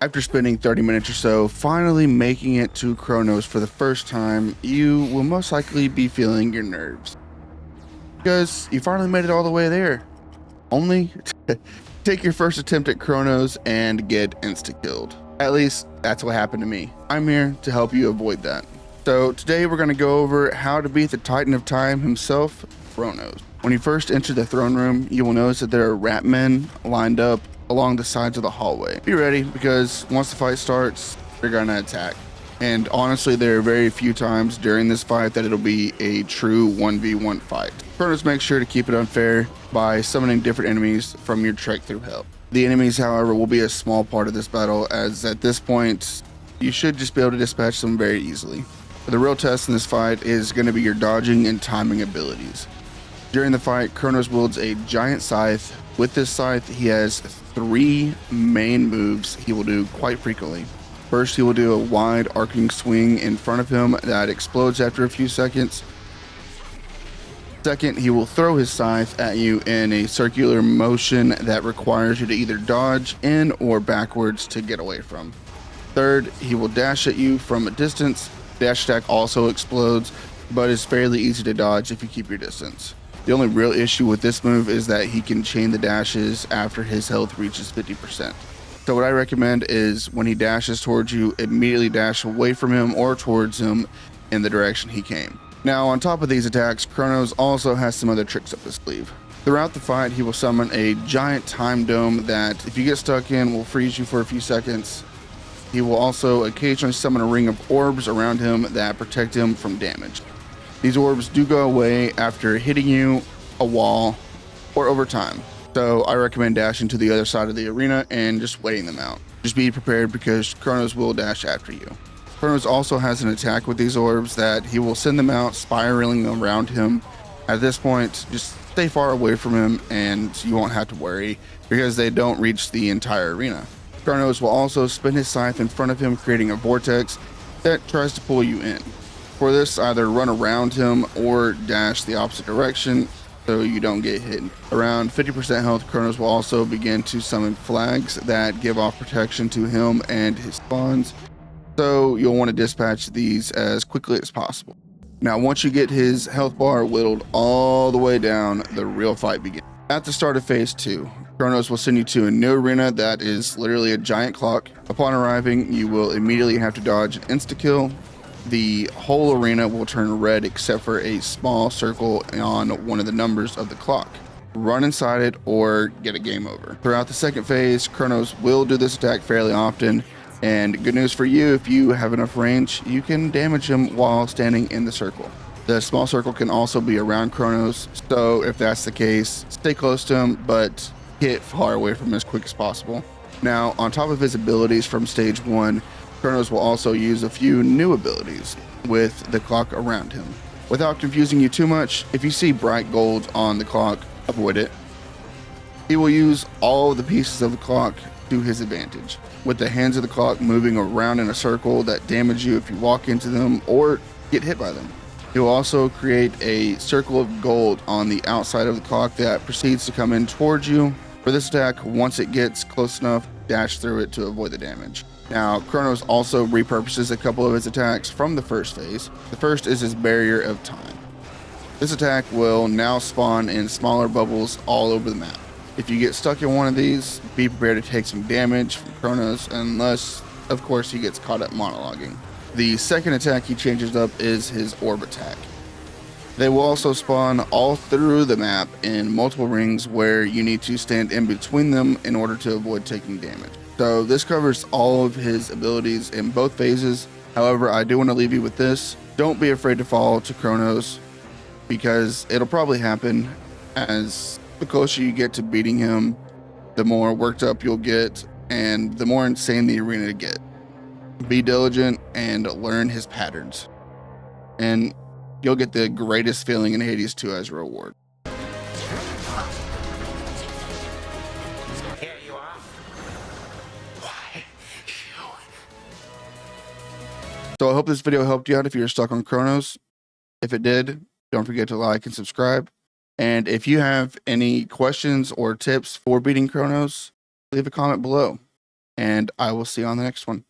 After spending 30 minutes or so finally making it to Kronos for the first time, you will most likely be feeling your nerves. Because you finally made it all the way there. Only to take your first attempt at Kronos and get insta-killed. At least that's what happened to me. I'm here to help you avoid that. So today we're going to go over how to beat the Titan of Time himself, Kronos. When you first enter the throne room, you will notice that there are rat men lined up along the sides of the hallway. Be ready, because once the fight starts, they're gonna attack. And honestly, there are very few times during this fight that it'll be a true 1v1 fight. Kronos makes sure to keep it unfair by summoning different enemies from your trek through hell. The enemies, however, will be a small part of this battle, as at this point, you should just be able to dispatch them very easily. The real test in this fight is going to be your dodging and timing abilities. During the fight, Kronos wields a giant scythe. With this scythe, he has 3 main moves he will do quite frequently. First, he will do a wide arcing swing in front of him that explodes after a few seconds. Second, he will throw his scythe at you in a circular motion that requires you to either dodge in or backwards to get away from. Third, he will dash at you from a distance. Dash attack also explodes, but is fairly easy to dodge if you keep your distance. The only real issue with this move is that he can chain the dashes after his health reaches 50%. So what I recommend is when he dashes towards you, immediately dash away from him or towards him in the direction he came. Now, on top of these attacks, Kronos also has some other tricks up his sleeve. Throughout the fight, he will summon a giant time dome that, if you get stuck in, will freeze you for a few seconds. He will also occasionally summon a ring of orbs around him that protect him from damage. These orbs do go away after hitting you, a wall, or over time. So I recommend dashing to the other side of the arena and just waiting them out. Just be prepared, because Kronos will dash after you. Kronos also has an attack with these orbs that he will send them out spiraling around him. At this point, just stay far away from him and you won't have to worry, because they don't reach the entire arena. Kronos will also spin his scythe in front of him, creating a vortex that tries to pull you in. For this, either run around him or dash the opposite direction so you don't get hit. Around 50% health, Kronos will also begin to summon flags that give off protection to him and his spawns, so you'll want to dispatch these as quickly as possible. Now, once you get his health bar whittled all the way down, the real fight begins. At the start of phase 2, Kronos will send you to a new arena that is literally a giant clock. Upon arriving, you will immediately have to dodge an insta-kill. The whole arena will turn red except for a small circle on one of the numbers of the clock. Run inside it or get a game over. Throughout the second phase, Kronos will do this attack fairly often, and good news for you, if you have enough range, you can damage him while standing in the circle. The small circle can also be around Kronos, so if that's the case, stay close to him, but get far away from him as quick as possible. Now, on top of his abilities from stage 1, Kronos will also use a few new abilities with the clock around him. Without confusing you too much, if you see bright gold on the clock, avoid it. He will use all of the pieces of the clock to his advantage, with the hands of the clock moving around in a circle that damage you if you walk into them or get hit by them. He will also create a circle of gold on the outside of the clock that proceeds to come in towards you. For this attack, once it gets close enough, dash through it to avoid the damage. Now, Kronos also repurposes a couple of his attacks from the first phase. The first is his Barrier of Time. This attack will now spawn in smaller bubbles all over the map. If you get stuck in one of these, be prepared to take some damage from Kronos, unless, of course, he gets caught up monologuing. The second attack he changes up is his Orb attack. They will also spawn all through the map in multiple rings where you need to stand in between them in order to avoid taking damage. So this covers all of his abilities in both phases. However, I do want to leave you with this. Don't be afraid to fall to Kronos, because it'll probably happen. As the closer you get to beating him, the more worked up you'll get and the more insane the arena to get. Be diligent and learn his patterns, and you'll get the greatest feeling in Hades 2 as a reward. Here you are. Why you? So I hope this video helped you out if you're stuck on Kronos. If it did, don't forget to like and subscribe. And if you have any questions or tips for beating Kronos, leave a comment below. and I will see you on the next one.